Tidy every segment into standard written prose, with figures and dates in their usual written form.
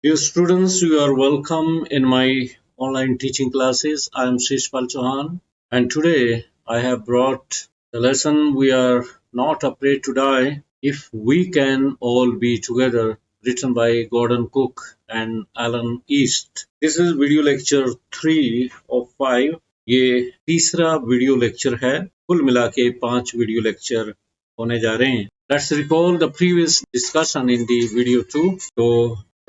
Dear students, you are welcome in my online teaching classes. I am Shishpal Chauhan, and today I have brought the lesson We Are Not Afraid to Die If We Can All Be Together, written by Gordon Cook and Alan East. This is video lecture 3 of 5. ये तीसरा video lecture है, कुल मिला के 5 video lecture होने जा रहे हैं. Let's recall the previous discussion in the video 2. तो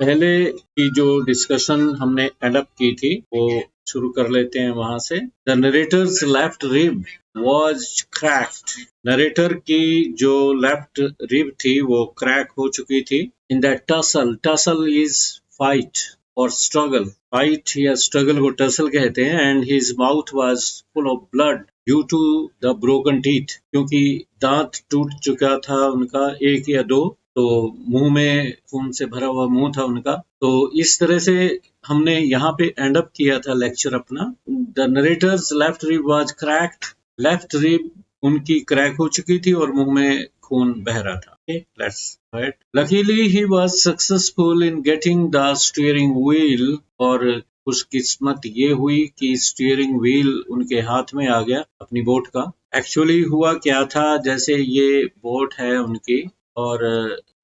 पहले की जो डिस्कशन हमने एडअप की थी वो शुरू कर लेते हैं वहां से. The narrator's left rib was cracked. Narrator की जो लेफ्ट रिब थी वो क्रैक हो चुकी थी. In that tussle, tussle is fight और स्ट्रगल. फाइट या स्ट्रगल को टसल कहते हैं. And his mouth was full of blood due to the broken teeth, क्योंकि दांत टूट चुका था उनका, एक या दो, तो मुंह में खून से भरा हुआ मुंह था उनका. तो इस तरह से हमने यहाँ पे एंड अप किया था लेक्चर अपना. The narrator's left rib was cracked. Left rib उनकी क्रैक हो चुकी थी और मुंह में खून बह रहा था. Let's write. Luckily he was successful in getting the steering wheel. और खुशकिस्मत ये हुई कि स्टीयरिंग व्हील उनके हाथ में आ गया अपनी बोट का. एक्चुअली हुआ क्या था, जैसे ये बोट है उनकी और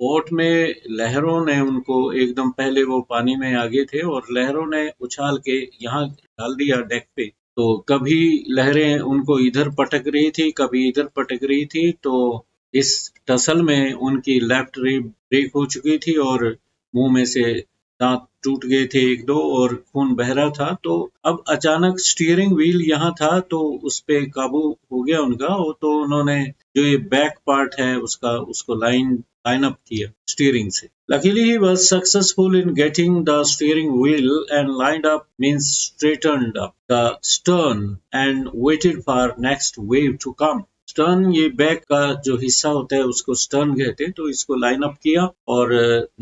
बोट में लहरों ने उनको एकदम, पहले वो पानी में आगे थे और लहरों ने उछाल के यहाँ डाल दिया डेक पे. तो कभी लहरें उनको इधर पटक रही थी, कभी इधर पटक रही थी. तो इस टसल में उनकी लेफ्ट रिब ब्रेक हो चुकी थी और मुंह में से दांत टूट गए थे एक दो और खून बह रहा था. तो अब अचानक स्टीयरिंग व्हील यहाँ था तो उस पे काबू हो गया उनका. तो उन्होंने जो ये बैक पार्ट है उसको लाइन अप किया स्टीयरिंग से. Luckily he was successful in getting the steering wheel and lined up, means straightened up the stern and waited for next wave to come. Stern ये बैक का जो हिस्सा होता है उसको स्टर्न कहते हैं. तो इसको लाइन अप किया और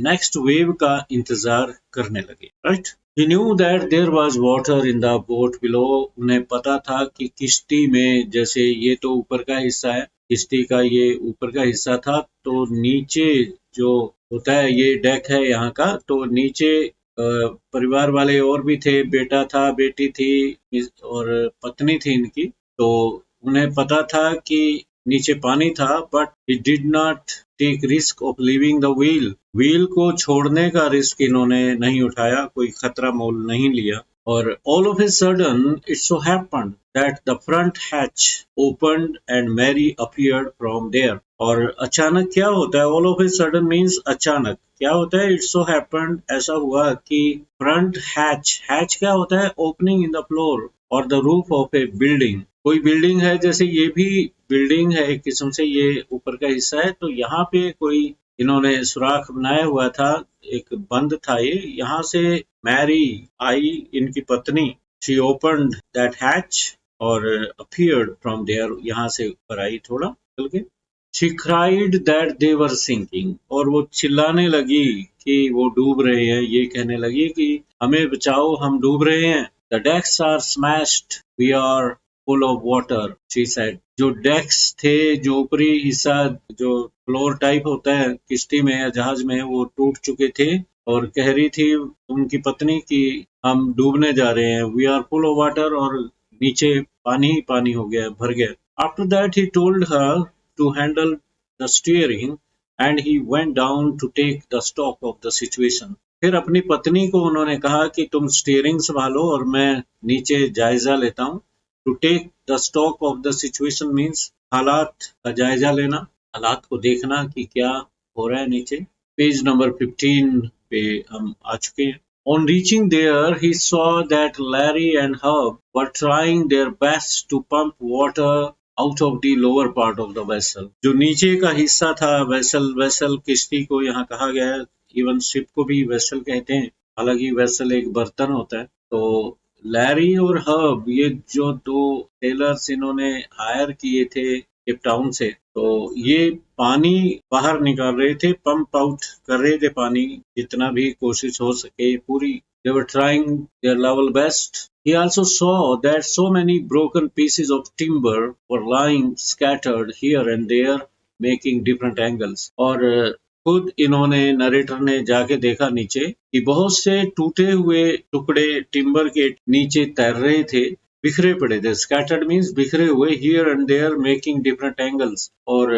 नेक्स्ट वेव का इंतजार करने लगे. Right. He knew that there was water in the boat below. उन्हें पता था कि किश्ती में, जैसे ये तो ऊपर का हिस्सा है, किश्ती का ये ऊपर का हिस्सा था, तो नीचे जो होता है ये डेक है यहाँ का. तो नीचे परिवार वाले और भी थे, बेटा था, बेटी थी और पत्नी थी इनकी. तो उन्हें पता था कि नीचे पानी था, but he did not take risk of leaving the wheel. Wheel को छोड़ने का रिस्क इन्होंने नहीं उठाया, कोई खतरा मोल नहीं लिया. और all of a sudden it so happened that the front hatch opened and Mary appeared from there. और अचानक क्या होता है, all of a sudden means अचानक क्या होता है. इट सो हैपेंड, ऐसा हुआ कि फ्रंट हैच, हैच क्या होता है, ओपनिंग इन द फ्लोर और the roof of A building. कोई बिल्डिंग है, जैसे ये भी बिल्डिंग है एक किस्म से, ये ऊपर का हिस्सा है. तो यहाँ पे कोई इन्होंने सुराख बनाया हुआ था, एक बंद था ये. यहाँ से मैरी आई, इनकी पत्नी, शी ओपन्ड दैट हैच और अपीयर्ड फ्रॉम देयर, यहाँ से ऊपर आई थोड़ा चल के. She cried that they were sinking. और वो चिल्लाने लगी कि वो डूब रहे हैं. ये कहने लगी कि हमें बचाओ, हम डूब रहे हैं. The decks are smashed, we are full of water, she said. जो डेक्स थे, जो ऊपरी हिस्सा, जो फ्लोर टाइप होता है किश्ती में या जहाज में, वो टूट चुके थे. और कह रही थी उनकी पत्नी कि हम डूबने जा रहे हैं, we are full of water, और नीचे पानी ही पानी हो गया, भर गया. After that he told her to handle the steering and he went down to take the stock of the situation. फिर अपनी पत्नी को उन्होंने कहा कि तुम स्टीयरिंग संभालो और मैं नीचे जायजा लेता हूँ. To take the stock of the situation means हालात का जायजा लेना, हालात को देखना कि क्या हो रहा है नीचे. पेज नंबर 15 पे हम आ चुके हैं. On reaching there, he saw that Larry and Herb were trying their best to pump water out of the lower part of the vessel. जो नीचे का हिस्सा था वेसल किश्ती को यहाँ कहा गया है, इवन शिप को भी वेसल कहते हैं, हालांकि वेसल एक बर्तन होता है. तो लैरी और हर्ब, ये जो दो टेलर्स इन्होंने हायर किए थे केप टाउन से, तो ये पानी बाहर निकाल रहे थे, पंप आउट कर रहे थे पानी जितना भी कोशिश हो सके पूरी. They were trying their level best. He also saw that so many broken pieces of timber were lying scattered here and there, making different angles. और खुद इन्होंने नरेटर ने जाके देखा नीचे कि बहुत से टूटे हुए टुकड़े टिम्बर के नीचे तैर रहे थे, बिखरे पड़े थे। स्कैटर्ड मीन्स बिखरे हुए, here and there making different angles, और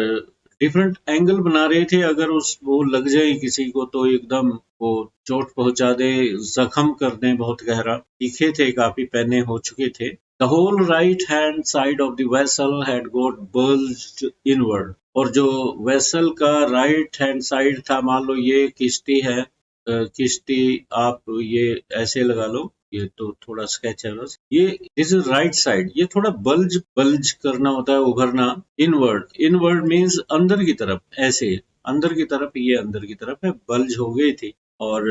डिफरेंट एंगल बना रहे थे। अगर उस वो लग जाए किसी को तो एकदम वो चोट पहुंचा दे, जख्म कर दें बहुत गहरा। तीखे थे, काफी पहने हो चुके थे। The whole right hand side of the vessel had got bulged inward, और जो वेसल का राइट हैंड साइड था, मान लो ये किश्ती है, किश्ती आप ये ऐसे लगा लो, ये तो थोड़ा स्केच है बस, ये दिस इज राइट साइड, ये थोड़ा बल्ज बल्ज करना होता है, उभरना। इनवर्ड, इनवर्ड मीन्स अंदर की तरफ, ऐसे अंदर की तरफ, ये अंदर की तरफ है, बल्ज हो गई थी। और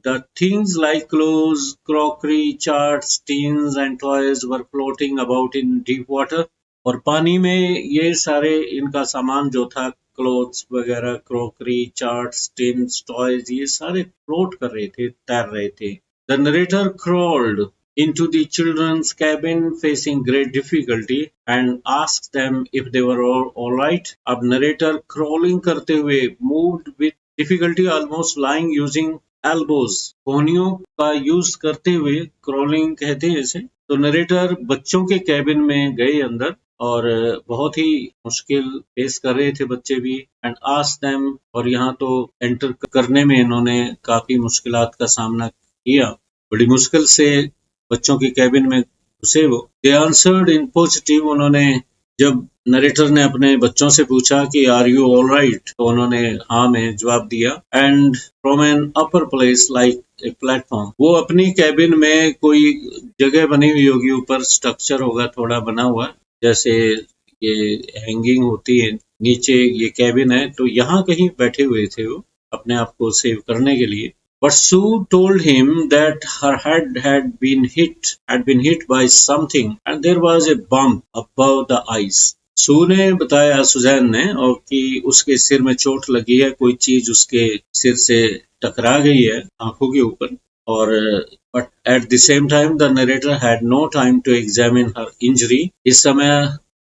the things like clothes, crockery, charts, teens and toys were floating about in deep water, और पानी में ये सारे इनका सामान जो था, क्लोथ्स वगैरह, क्रॉकरी, चार्ट्स, टिन्स, टॉयज, ये सारे फ्लोट कर रहे थे, तैर रहे थे। The narrator crawled into the children's cabin facing great difficulty and asked them if they were all right. अब narrator crawling करते हुए, moved with difficulty, almost lying, using elbows, कोहनियों का यूज करते हुए, crawling कहते हैं इसे। तो नरेटर बच्चों के कैबिन में गए अंदर, और बहुत ही मुश्किल फेस कर रहे थे बच्चे भी। एंड आस्क्ड देम, और यहाँ तो एंटर करने में इन्होंने काफी मुश्किलात का सामना किया, बड़ी मुश्किल से बच्चों की कैबिन में घुसे वो। दे आंसर्ड इन पॉजिटिव, उन्होंने, जब नरेटर ने अपने बच्चों से पूछा कि आर यू ऑल राइट, तो उन्होंने हाँ में जवाब दिया। And from an upper place like a platform, वो अपनी कैबिन में कोई जगह बनी हुई होगी, ऊपर स्ट्रक्चर होगा थोड़ा बना हुआ, जैसे ये हैंगिंग होती है, नीचे ये कैबिन है, तो यहाँ कहीं बैठे हुए थे वो अपने आप को सेव करने के लिए। But Sue told him that her head had been hit by something, and there was a bump above the eyes. सू ने बताया, सुजैन ने, और कि उसके सिर में चोट लगी है, कोई चीज उसके सिर से टकरा गई है आंखों के ऊपर। और but at the same time the narrator had no time to examine her injury. इस समय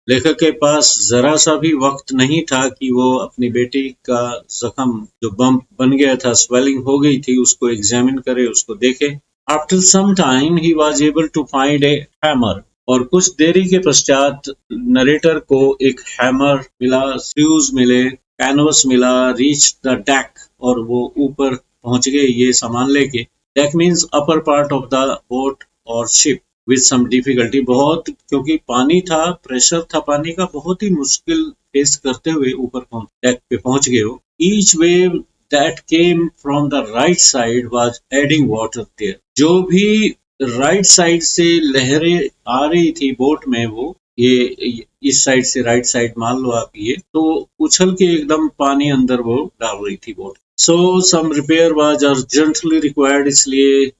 लेखक के पास जरा सा भी वक्त नहीं था कि वो अपनी बेटी का जख्म जो बम्प बन गया था, स्वेलिंग हो गई थी, उसको एग्जामिन करे, उसको देखे। After some time he was able to find a hammer, और कुछ देरी के पश्चात नरेटर को एक हैमर मिला, स्क्रूज मिले, कैनवस मिला, रीच द डेक, और वो ऊपर पहुंच गए ये सामान लेके। Deck means upper part of the boat और शिप, विद सम डिफिकल्टी, बहुत, क्योंकि पानी था, प्रेशर था पानी का, बहुत ही मुश्किल फेस करते हुए ऊपर डेक पे पहुंच गए हो। Each wave that came from the right side was adding water there, जो भी राइट साइड से लहरें आ रही थी बोट में, वो ये इस साइड से राइट साइड मान लो आप, ये तो उछल के एकदम पानी अंदर वो डाल रही थी boat. So some repair was urgently required, इसलिए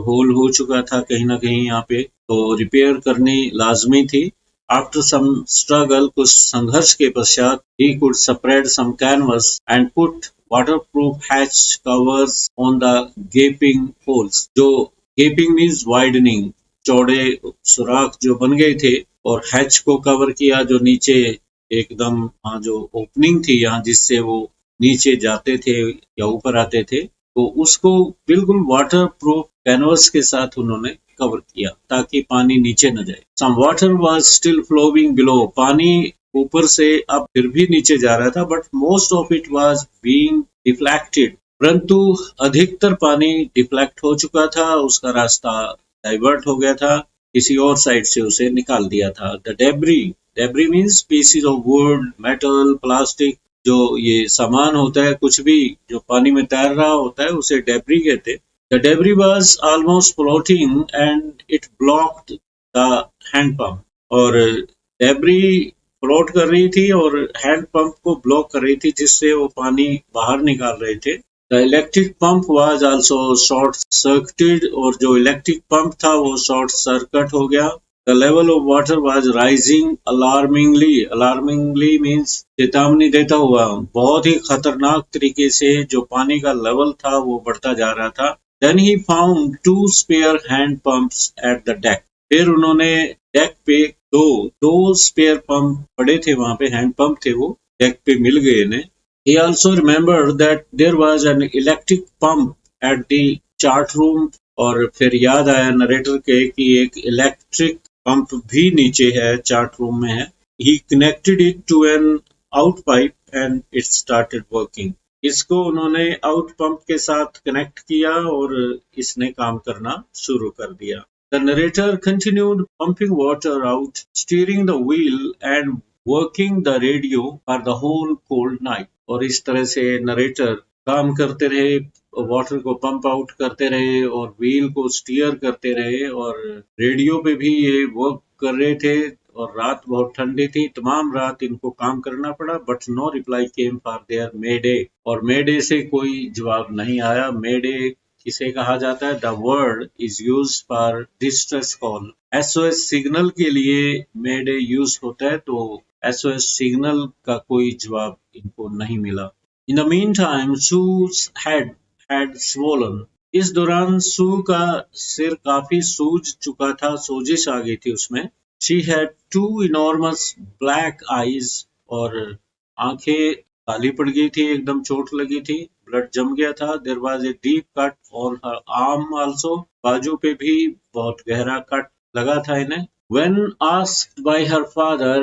होल हो चुका था कहीं ना कहीं यहाँ पे, तो रिपेयर करनी लाजमी थी। आफ्टर सम स्ट्रगल, कुछ संघर्ष के पश्चात, he could spread some canvas and put waterproof hatch covers on the gaping holes, जो गेपिंग मीन्स वाइडनिंग, चौड़े सुराख जो बन गए थे, और हैच को कवर किया, जो नीचे एकदम जो ओपनिंग थी यहाँ जिससे वो नीचे जाते थे या ऊपर आते थे, तो उसको बिल्कुल वाटर प्रूफ कैनवस के साथ उन्होंने कवर किया ताकि पानी नीचे न जाए। Some water was still flowing below, पानी ऊपर से अब फिर भी नीचे जा रहा था, but most of it was being deflected, परंतु अधिकतर पानी डिफ्लेक्ट हो चुका था, उसका रास्ता डाइवर्ट हो गया था, किसी और साइड से उसे निकाल दिया था। The debris, debris means pieces of would, metal, plastic, जो ये सामान होता है, कुछ भी जो पानी में तैर रहा होता है, उसे डेब्री कहते। The debris was almost floating and it blocked the hand pump, और डेब्री फ्लोट कर रही थी और हैंड पंप को ब्लॉक कर रही थी, जिससे वो पानी बाहर निकाल रहे थे। The electric pump was also short circuited, और जो इलेक्ट्रिक पंप था वो शॉर्ट सर्किट हो गया। The level of water was rising alarmingly. Alarmingly means चेतावनी देता हुआ, बहुत ही खतरनाक तरीके से जो पानी का लेवल था वो बढ़ता जा रहा था। Then he found two spare hand pumps at the deck. फिर उन्होंने डेक पे दो स्पेयर पंप पड़े थे, वहां पे हैंड पंप थे, वो डेक पे मिल गए इन्हें। He also remembered that there was an electric pump at the chart room. और फिर याद आया नरेटर के कि एक इलेक्ट्रिक पंप भी नीचे है, चार्ट रूम में है. He connected it to an out pipe and it started working. इसको उन्होंने आउट पंप के साथ कनेक्ट किया और इसने काम करना शुरू कर दिया. The narrator continued pumping water out, steering the wheel and working the radio for the whole cold night. और इस तरह से नरेटर काम करते रहे, वाटर को पंप आउट करते रहे और व्हील को स्टीयर करते रहे और रेडियो पे भी ये वर्क कर रहे थे. और रात बहुत ठंडी थी, तमाम रात इनको काम करना पड़ा. But no reply came for their mayday. और मेडे से कोई जवाब नहीं आया. मेडे किसे कहा जाता है? The word is use for distress call. SOS signal के लिए मेडे यूज होता है, तो एसओएस सिग्नल का कोई जवाब इनको नहीं मिला. In the mean time shoes head had swollen. इस दौरान सू का सिर काफी सूज चुका था, सोजिश आ गई थी उसमें. She had two enormous black eyes. और आंखें काली पड़ गई थी, एकदम चोट लगी थी, ब्लड जम गया था. There was a deep cut on her arm also. बाजू पे भी बहुत गहरा कट लगा था इन्हें. When asked by her father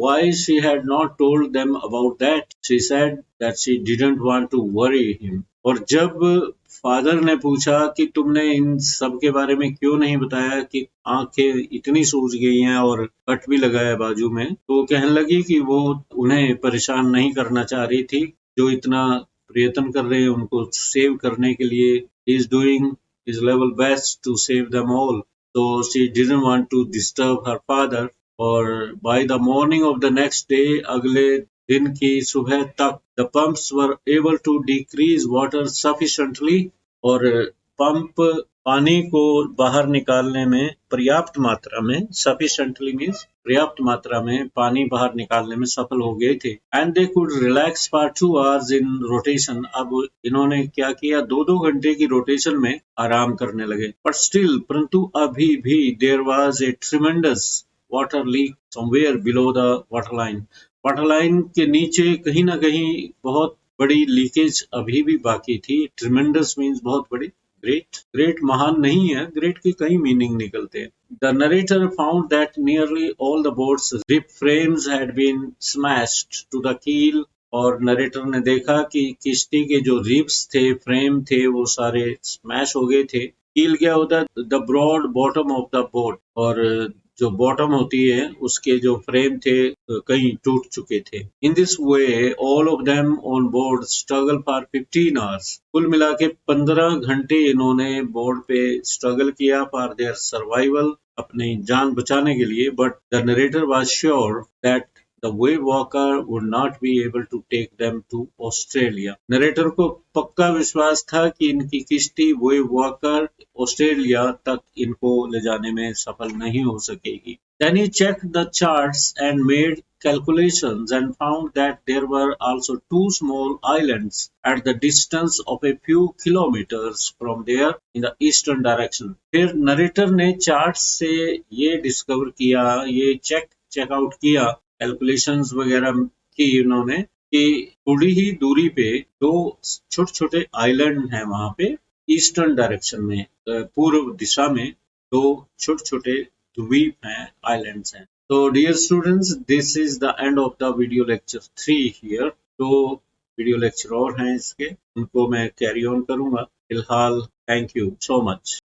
why she had not told them about that, she said that she didn't want to worry him. और जब फादर ने पूछा कि तुमने इन सब के बारे में क्यों नहीं बताया कि आंखें इतनी सूज गई हैं और कट भी लगा है बाजू में, तो कहने लगी कि वो उन्हें परेशान नहीं करना चाह रही थी. जो इतना प्रयत्न कर रहे हैं उनको सेव करने के लिए, he is doing his level best to save them all. So she didn't want to disturb her father. और by the morning of the next day, अगले दिन की सुबह तक, the pumps were able to decrease water sufficiently. और pump पानी को बाहर निकालने में पर्याप्त मात्रा में, sufficiently means पर्याप्त मात्रा में पानी बाहर निकालने में सफल हो गए थे. And they could relax for 2 hours in rotation. अब इन्होंने क्या किया, 2-2 घंटे की रोटेशन में आराम करने लगे. But still, परंतु अभी भी there was a tremendous water leak somewhere below the waterline. Waterline के नीचे कहीं ना कहीं बहुत बड़ी लीकेज अभी भी बाकी थी. ट्रिमेंडस मीन्स बहुत बड़ी. ग्रेट महान नहीं है, ग्रेट के कई मीनिंग निकलते हैं. The narrator found that nearly all the boats rib frames had been smashed to the keel. और नरेटर ने देखा कि किश्ती के जो रिब्स थे, फ्रेम थे, वो सारे स्मैश हो गए थे. कील क्या होता है? The broad bottom of the boat. और जो बॉटम होती है उसके जो फ्रेम थे कहीं टूट चुके थे. In this way all of them on board struggle for 15 hours. कुल मिला के 15 घंटे इन्होंने बोर्ड पे स्ट्रगल किया फॉर देयर सर्वाइवल, अपनी जान बचाने के लिए. But the narrator was sure that the wave walker would not be able to take them to Australia. Narrator को पक्का विश्वास था कि इनकी किश्ती वेव वॉकर ऑस्ट्रेलिया तक इनको ले जाने में सफल नहीं हो सकेगी. Then he checked the charts and made calculations and found that there were also 2 small islands at the distance of a few kilometers from there in the eastern direction. फिर नरेटर ने चार्ट से ये discover किया, ये check out किया, calculations वगैरह की उन्होंने कि थोड़ी ही दूरी पे 2 छोटे छोटे आइलैंड हैं वहां पे, ईस्टर्न डायरेक्शन में, पूर्व दिशा में 2 छोटे छोटे द्वीप हैं, आइलैंड्स हैं. तो dear students, this is the end of the video lecture 3 here. तो वीडियो लेक्चर और हैं इसके, उनको मैं कैरी ऑन करूंगा. फिलहाल थैंक यू सो मच.